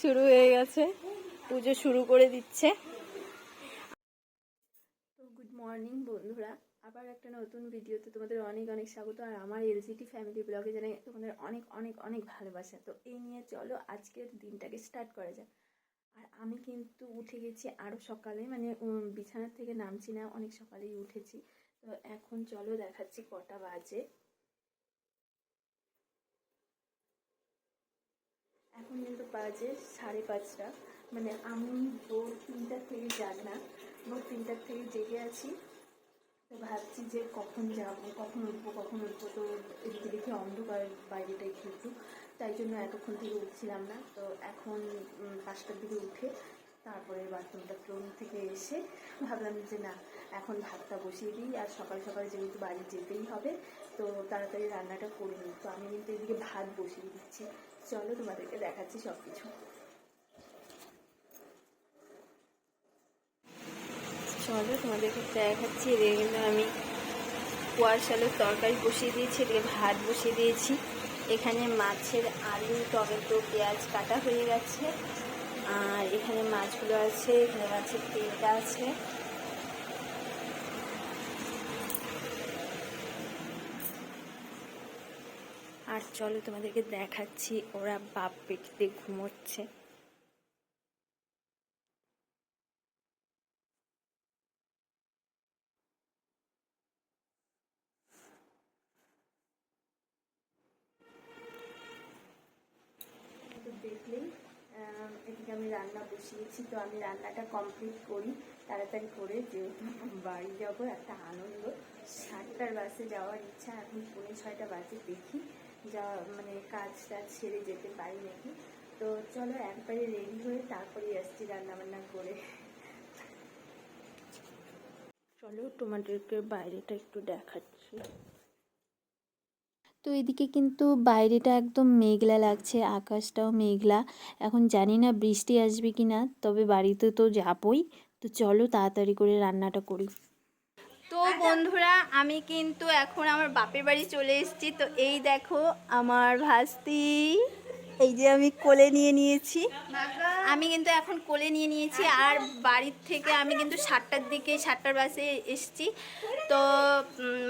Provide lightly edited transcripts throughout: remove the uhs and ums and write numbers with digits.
শুরু হয়ে গেছে, পুজো শুরু করে দিচ্ছে। তো গুড মর্নিং বন্ধুরা, আবার একটা নতুন ভিডিওতে তোমাদের অনেক অনেক স্বাগত। আর আমার এলসিটি ফ্যামিলি ব্লগে জানাই তোমাদের অনেক অনেক অনেক ভালোবাসা। তো এই নিয়ে চলো আজকের দিনটাকে স্টার্ট করা যায়। আর আমি কিন্তু উঠে গেছি আরও সকালে, মানে বিছানার থেকে নামছি না, অনেক সকালেই উঠেছি। তো এখন চলো দেখাচ্ছি কটা বাজে। এখন কিন্তু বাজে 5:30। মানে আমি ভোর 3টার থেকে জাগনা, ভোর 3টার থেকে জেগে আছি। তো ভাবছি যে কখন যাবো, কখন উঠবো। তো এদিকে দেখি অন্ধকার বাইরেটাই কিন্তু, তাই জন্য এতক্ষণ থেকে উঠছিলাম না। তো এখন 5টার দিকে উঠে তারপরে বাথরুম থেকে এসে ভাবলাম যে না, এখন ভাতটা বসিয়ে দিই। আর সকাল সকাল যেহেতু বাড়ি যেতেই হবে, তো তাড়াতাড়ি রান্নাটা করে নিই। তো আমি কিন্তু এদিকে ভাত বসিয়ে দিচ্ছি। চলো তোমাদেরকে দেখাচ্ছি সব কিছু। চলো তোমাদেরকে দেখাচ্ছি। এদিকে কিন্তু আমি কোয়াশ আলুর তরকারি বসিয়ে দিয়েছি, এদিকে ভাত বসিয়ে দিয়েছি। এখানে মাছের আলু, টমেটো, পেঁয়াজ কাটা হয়ে গেছে। আর এখানে মাছগুলো আছে, এখানে মাছের তেলটা আছে। আর চলো তোমাদেরকে দেখাচ্ছি ওরা বাপ বেটিতে ঘুমোচ্ছে। তো দেখলেই এদিকে আমি রান্না বসিয়েছি। তো আমি রান্নাটা কমপ্লিট করি তাড়াতাড়ি করে, যেহেতু বাড়ি যাবো, একটা আনন্দ। 7টার বাসে যাওয়ার ইচ্ছা, এখন 5:45 বাজে, দেখি যা মানে কাজটা ছেড়ে যেতে পারি নাকি। তো চলো একবারে রেডি হয়ে তারপরেই আসছি রান্নাবান্না করে। চলো তোমাদেরকে বাইরেটা একটু দেখাচ্ছি। তো এদিকে কিন্তু বাইরেটা একদম মেঘলা লাগছে, আকাশটাও মেঘলা। এখন জানি না বৃষ্টি আসবে কি না, তবে বাড়িতে তো যাবই। তো চলো তাড়াতাড়ি করে রান্নাটা করি। তো বন্ধুরা, আমি কিন্তু এখন আমার বাপের বাড়ি চলে এসেছি। তো এই দেখো আমার ভাস্তি, এই যে আমি কোলে নিয়ে নিয়েছি। আমি কিন্তু এখন কোলে নিয়ে নিয়েছি। আর বাড়ির থেকে আমি কিন্তু 7টার বাসে এসেছি। তো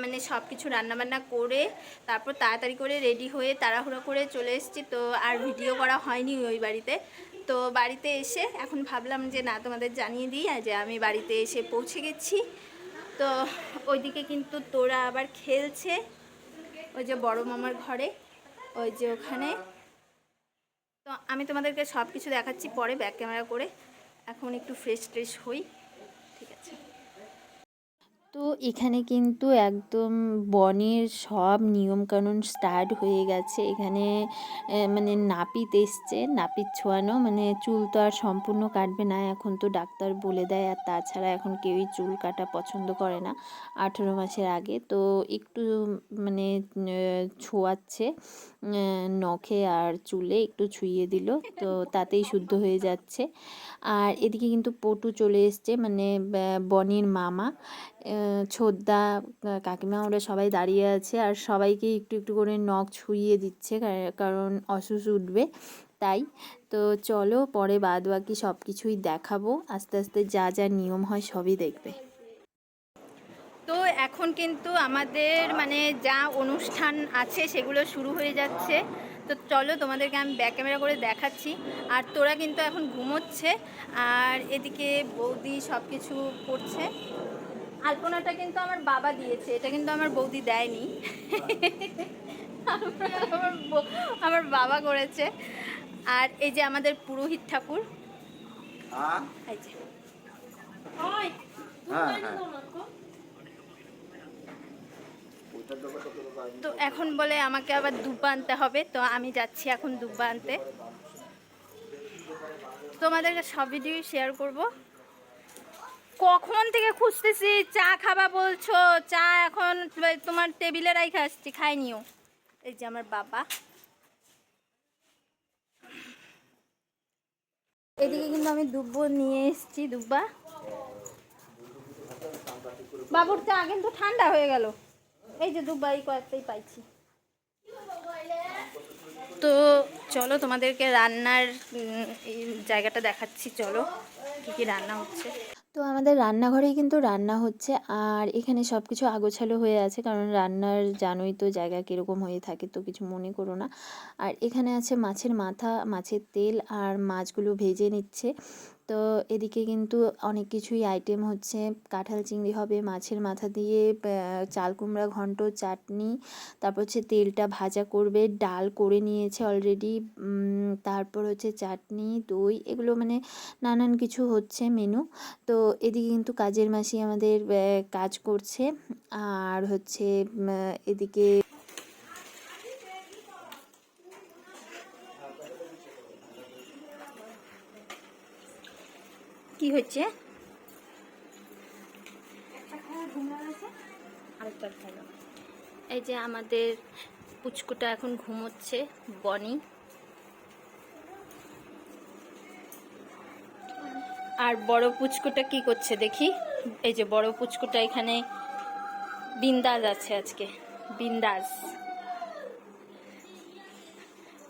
মানে সব কিছু রান্নাবান্না করে তারপর তাড়াতাড়ি করে রেডি হয়ে তাড়াহুড়ো করে চলে এসেছি। তো আর ভিডিও করা হয়নি ওই বাড়িতে। তো বাড়িতে এসে এখন ভাবলাম যে না, তোমাদের জানিয়ে দিই যে আমি বাড়িতে এসে পৌঁছে গেছি। তো ওইদিকে কিন্তু তোরা আবার খেলছে, ওই যে বড় মামার ঘরে, ওই যে ওখানে। তো আমি তোমাদেরকে সব কিছু দেখাচ্ছি পরে ব্যাক ক্যামেরা করে। এখন একটু ফ্রেশ হই, ঠিক আছে। তো এখানে কিন্তু একদম বনের সব নিয়মকানুন স্টার্ট হয়ে গেছে। এখানে মানে নাপিত এসছে, নাপিত ছোঁয়ানো, মানে চুল তো আর সম্পূর্ণ কাটবে না, এখন তো ডাক্তার বলে দেয়। আর তাছাড়া এখন কেউই চুল কাটা পছন্দ করে না 18 মাসের আগে। তো একটু মানে ছোঁয়াচ্ছে নখে আর চুলে একটু ছুঁয়ে দিল, তো তাতেই শুদ্ধ হয়ে যাচ্ছে। আর এদিকে কিন্তু পটু চলে এসছে, মানে বনির মামা, ছোদ্দা, কাকিমা, ওরা সবাই দাঁড়িয়ে আছে। আর সবাইকে একটু একটু করে নখ ছুঁইয়ে দিচ্ছে, কারণ অসুস উঠবে তাই। তো চলো পরে বাদ বাকি সব কিছুই দেখাবো, আস্তে আস্তে যা যা নিয়ম হয় সবই দেখবে। তো এখন কিন্তু আমাদের মানে যা অনুষ্ঠান আছে সেগুলো শুরু হয়ে যাচ্ছে। তো চলো তোমাদেরকে আমি ব্যাক ক্যামেরা করে দেখাচ্ছি। আর তোরা কিন্তু এখন ঘুমোচ্ছে, আর এদিকে বৌদি সব কিছু করছে। আলপনাটা কিন্তু আমার বাবা দিয়েছে, এটা কিন্তু আমার বৌদি দেয়নি। আমার বাবা করেছে। আর এই যে আমাদের পুরোহিত ঠাকুর, এই যে তো এখন বলে আমাকে আবার দুব্বা আনতে হবে। তো আমি যাচ্ছি এখন দুব্বা আনতে। তোমাদেরকে সব ভিডিও শেয়ার করব। কখন থেকে খুঁজতেছি, চা খাবা বলছো, চা এখন তোমার টেবিলে রাইখা আসছি, খাই নিও। এই যে আমার বাবা, এদিকে কিন্তু আমি দুব্বো নিয়ে এসেছি, দুব্বা। বাবুর চা কিন্তু ঠান্ডা হয়ে গেল। এই যে দুব্বা এই কয়েকটাই পাইছি। তো চলো তোমাদেরকে রান্নার এই জায়গাটা দেখাচ্ছি, চলো কী কী রান্না হচ্ছে। তো আমাদের রান্নাঘরেই কিন্তু রান্না হচ্ছে, আর এখানে সব কিছু আগোছালো হয়ে আছে, কারণ রান্নার জানোই তো জায়গা কীরকম হয়ে থাকে, তো কিছু মনে করো না। আর এখানে আছে মাছের মাথা, মাছের তেল, আর মাছগুলো ভেজে নিচ্ছে। তো এদিকে কিন্তু অনেক কিছুই আইটেম হচ্ছে, কাঁঠাল চিংড়ি হবে মাছের মাথা দিয়ে, চাল কুমড়া ঘন্ট, চাটনি, তারপর হচ্ছে তেলটা ভাজা করবে, ডাল করে নিয়েছে অলরেডি, তারপর হচ্ছে চাটনি, দই, এগুলো মানে নানান কিছু হচ্ছে মেনু। তো এদিকে কিন্তু কাজের মাসি আমাদের কাজ করছে, আর হচ্ছে এদিকে কি হচ্ছে, এই যে আমাদের পুচকুটা এখন ঘুমোচ্ছে, বনি। আর বড় পুচকুটা কি করছে দেখি, এই যে বড় পুচকুটা এখানে বিন্দাস আছে আজকে, বিন্দাস।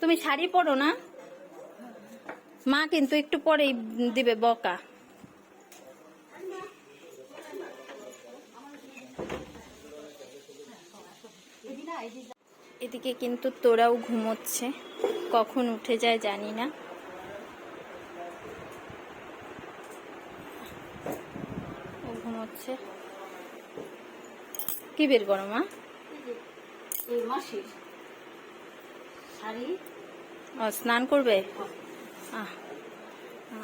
তুমি শাড়ি পরো না, মা কিন্তু একটু পরেই দিবে বকা। এদিকে কিন্তু তোরাও ঘুমোচ্ছে, কখন উঠে যায় জানি না। ও ঘুমোচ্ছে। কি বের করো মা? ও স্নান করবে,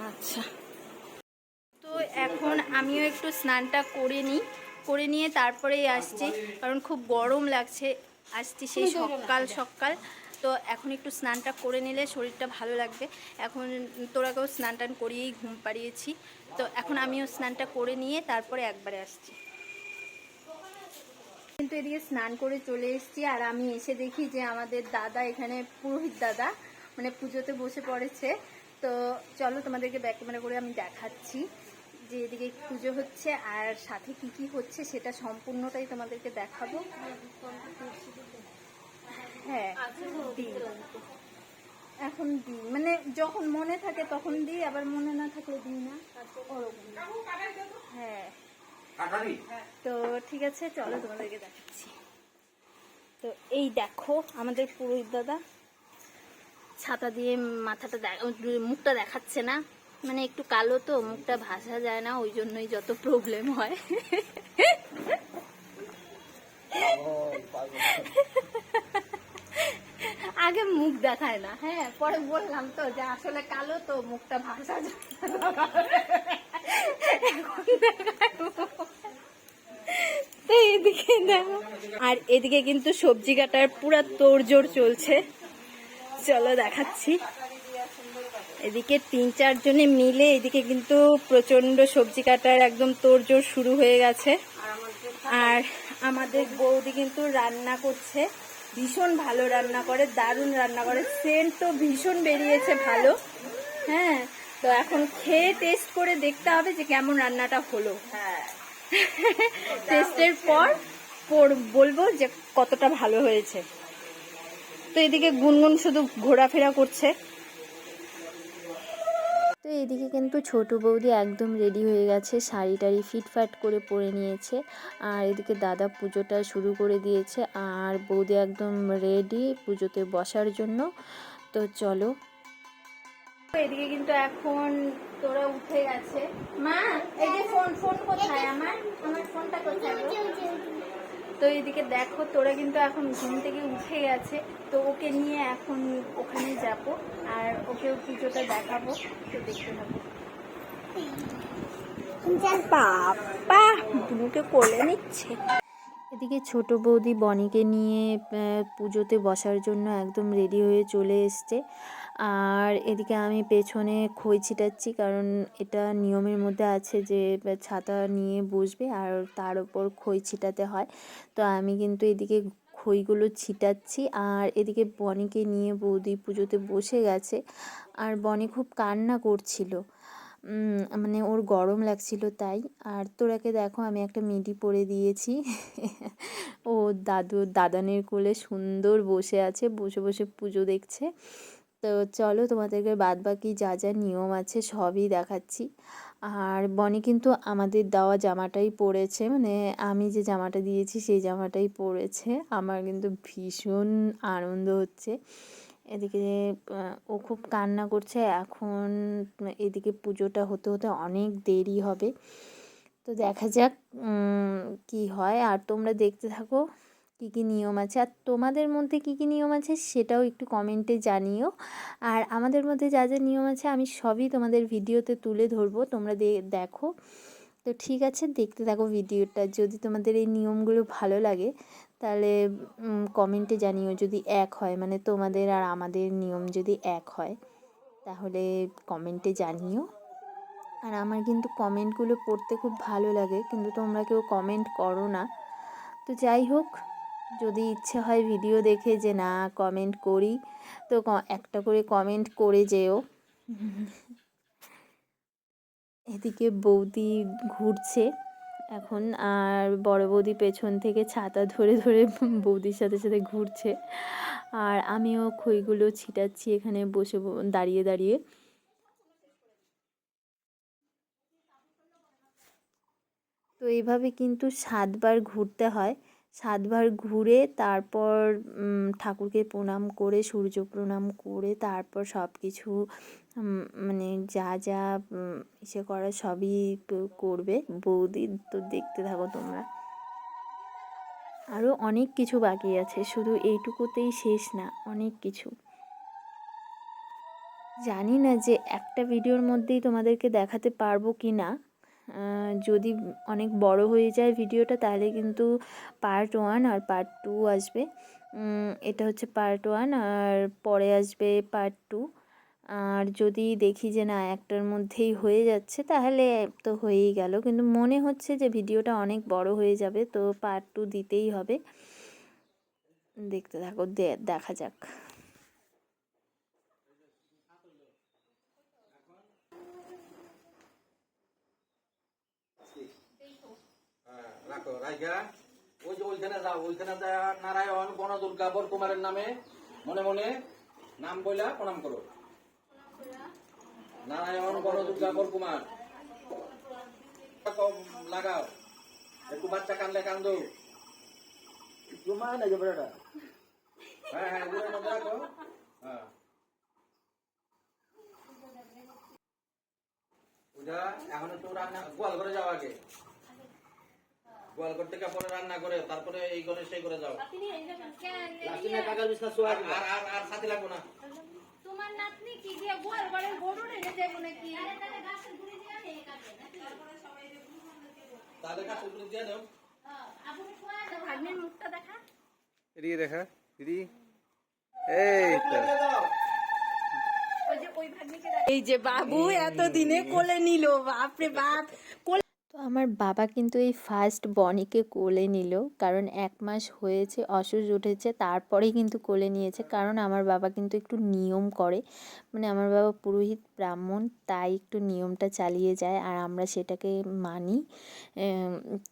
আচ্ছা। তো এখন আমিও একটু স্নানটা করে নিয়ে তারপরেই আসছি, কারণ খুব গরম লাগছে, আসছি সেই সকাল সকাল। তো এখন একটু স্নানটা করে নিলে শরীরটা ভালো লাগবে। এখন তোরাকেও স্নান টান করিয়েই ঘুম পাড়িয়েছি, তো এখন আমিও স্নানটা করে নিয়ে তারপরে একবারে আসছি। কিন্তু এদিকে স্নান করে চলে এসেছি, আর আমি এসে দেখি যে আমাদের দাদা এখানে, পুরোহিত দাদা মানে পুজোতে বসে পড়েছে। তো চলো তোমাদেরকে ব্যাক ক্যামেরা করে আমি দেখাচ্ছি যে এদিকে পুজো হচ্ছে, আর সাথে কি কি হচ্ছে সেটা সম্পূর্ণটাই তোমাদেরকে দেখাবো। হ্যাঁ দিই, এখন দিই মানে যখন মনে থাকে তখন দিই, আবার মনে না থাকলে দিই না, ওরকম। হ্যাঁ, তো ঠিক আছে চলো তোমাদেরকে দেখাচ্ছি। তো এই দেখো আমাদের পুরোহিত দাদা ছাতা দিয়ে মাথাটা মুখটা দেখাচ্ছে না, মানে একটু কালো তো মুখটা ভাসা যায় না, ওই জন্যই যত প্রবলেম হয়। আগে মুখ দেখায় না, হ্যাঁ পরে বললাম তো যে আসলে কালো তো মুখটা ভাসা যায় না। তো এদিকে দেখো, আর এদিকে কিন্তু সবজি কাটার পুরা তোড়জোড় চলছে, চলো দেখাচ্ছি। এদিকে 3-4 জনে মিলে এদিকে কিন্তু প্রচন্ড সবজি কাটার একদম তোড়জোড় শুরু হয়ে গেছে। আর আমাদের বৌদি কিন্তু রান্না করছে, ভীষণ ভালো রান্না করে, দারুণ রান্না করে, সেন্ট তো ভীষণ বেরিয়েছে ভালো। হ্যাঁ, তো এখন খেয়ে টেস্ট করে দেখতে হবে যে কেমন রান্নাটা হলো। টেস্টের পর বলবো যে কতটা ভালো হয়েছে। তো এদিকে গুনগুন শুধু ঘোরাফেরা করছে। তো এদিকে কিন্তু ছোট বৌদি একদম রেডি হয়ে গেছে, শাড়ি টাড়ি ফিটফাট করে পরে নিয়েছে, আর এদিকে দাদা পুজোটা শুরু করে দিয়েছে, আর বৌদি একদম রেডি পুজোতে বসার জন্য। তো চলো, এদিকে কিন্তু এখন তোরা উঠে গেছে। মা এই যে ফোন কোথায়, আমার ফোনটা কোথায়? তো এদিকে দেখো তোরা কিন্তু এখন ঘুম থেকে উঠে গেছে, তো ওকে নিয়ে এখন ওখানে যাব, আর ওকেও পুজোটা দেখাবো, তো দেখতে থাকো। বাবা বুনুকে কোলে নিচ্ছে। এদিকে ছোট বৌদি বনিকে নিয়ে পুজোতে বসার জন্য একদম রেডি হয়ে চলে এসছে, আর এদিকে আমি পেছনে খই ছিটাচ্ছি, কারণ এটা নিয়মের মধ্যে আছে যে ছাতা নিয়ে বসবে আর তার উপর খই ছিটাতে হয়। তো আমি কিন্তু এদিকে খইগুলো ছিটাচ্ছি, আর এদিকে বনিকে নিয়ে বৌদি পুজোতে বসে গেছে, আর বনি খুব কান্না করছিল। মানে ওর গরম লাগছিল তাই। আর তোরাকে দেখো আমি একটা মিডি পরে দিয়েছি। ও দাদানের কোলে সুন্দর বসে আছে, বসে বসে পুজো দেখছে। তো চলো তোমাদেরকে বাদবাকি যা যা নিয়ম আছে সবই দেখাচ্ছি। আর বনি কিন্তু আমাদের দেওয়া জামাটাই পরেছে, মানে আমি যে জামাটা দিয়েছি সেই জামাটাই পরেছে। আমার কিন্তু ভীষণ আনন্দ হচ্ছে। এদিকে ও খুব কান্না করছে এখন। এদিকে পুজোটা হতে হতে অনেক দেরি হবে, তো দেখা যাক কি হয়। আর তোমরা দেখতে থাকো কী কী নিয়ম আছে, আর তোমাদের মধ্যে কী কী নিয়ম আছে সেটাও একটু কমেন্টে জানিও। আর আমাদের মধ্যে যা যা নিয়ম আছে আমি সবই তোমাদের ভিডিওতে তুলে ধরবো, তোমরা দেখো। তো ঠিক আছে, দেখতে থাকো ভিডিওটা। যদি তোমাদের এই নিয়মগুলো ভালো লাগে তাহলে কমেন্টে জানিও যদি এক হয়, মানে তোমাদের আর আমাদের নিয়ম যদি এক হয় তাহলে কমেন্টে জানিও। আর আমার কিন্তু কমেন্টগুলো পড়তে খুব ভালো লাগে, কিন্তু তোমরা কেউ কমেন্ট করো না। তো যাই হোক, যদি ইচ্ছে হয় ভিডিও দেখে যে না কমেন্ট করি, তো একটা করে কমেন্ট করে যেও। এদিকে বৌদি ঘুরছে এখন, আর বড় বৌদি পেছন থেকে ছাতা ধরে ধরে বৌদির সাথে সাথে ঘুরছে। আর আমিও খইগুলো ছিটাচ্ছি এখানে বসে দাঁড়িয়ে দাঁড়িয়ে। তো এইভাবে কিন্তু 7বার ঘুরতে হয়। 7বার ঘুরে তারপর ঠাকুরকে প্রণাম করে, সূর্য প্রণাম করে তারপর সব কিছু মানে যা যা ইসে করা সবই করবে বৌদি। তো দেখতে থাকো তোমরা। আরও অনেক কিছু বাকি আছে, শুধু এইটুকুতেই শেষ না, অনেক কিছু। জানি না যে একটা ভিডিওর মধ্যেই তোমাদেরকে দেখাতে পারবো কি না। যদি অনেক বড় হয়ে যায় ভিডিওটা তাহলে কিন্তু পার্ট 1 আর পার্ট 2 আসবে। এটা হচ্ছে পার্ট 1 আর পরে আসবে পার্ট 2। আর যদি দেখি যে না একটার মধ্যেই হয়ে যাচ্ছে তাহলে তো হয়েই গেল, কিন্তু মনে হচ্ছে যে ভিডিওটা অনেক বড় হয়ে যাবে, তো পার্ট 2 দিতেই হবে। দেখতে থাকো, দেখা যাক। রাখো রাইগা ওই যে ওইখানে যাও, ওইখানে যা নারায়ণ বনদুর্গা বরকুমারের নামে মনে মনে নাম বইলা প্রণাম করো। নারায়ণ বনদুর্গা বরকুমার লাগাও। একটু বাচ্চা কানলে কান্দো। হ্যাঁ হ্যাঁ দূরের মধ্যে রাখো। হ্যাঁ ওইটা এখন একটু রান্না গোয়াল ঘরে যাও আগে। গোয়াল ঘর থেকে পরে রান্না করে তারপরে এই ঘরে সেই করে যাও। আর সাথে লাগবো না। তোমার নাতনি কি দিয়ে গোয়াল ঘরে গরু রেখে যাবো নাকি? তাহলে কাছে গুলো দিয়ে দাও। ভাগ্নের মুখটা দেখা। এদিকে দেখা দিদি, এই তো এই যে বাবু এতদিনে কোলে নিল, বাপরে বাপ। তো আমার বাবা কিন্তু এই ফার্স্ট বনিকে কোলে নিল, কারণ 1 মাস হয়েছে অসুচ উঠেছে তারপরেই কিন্তু কোলে নিয়েছে। কারণ আমার বাবা কিন্তু একটু নিয়ম করে, মানে আমার বাবা পুরোহিত ব্রাহ্মণ, তাই একটু নিয়মটা চালিয়ে যায় আর আমরা সেটাকে মানি।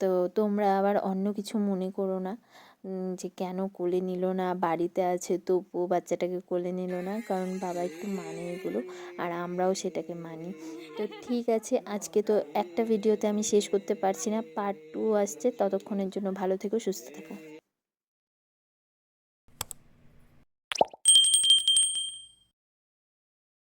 তো তোমরা আবার অন্য কিছু মনে করো না যে কেন কোলে নিল না, বাড়িতে আছে তবুও বাচ্চাটাকে কোলে নিল না, কারণ বাবা একটু মানে এগুলো আর আমরাও সেটাকে মানি। তো ঠিক আছে, আজকে তো একটা ভিডিওতে আমি শেষ করতে পারছি না, পার্ট 2 আসছে। ততক্ষণের জন্য ভালো থেকো, সুস্থ থেকো।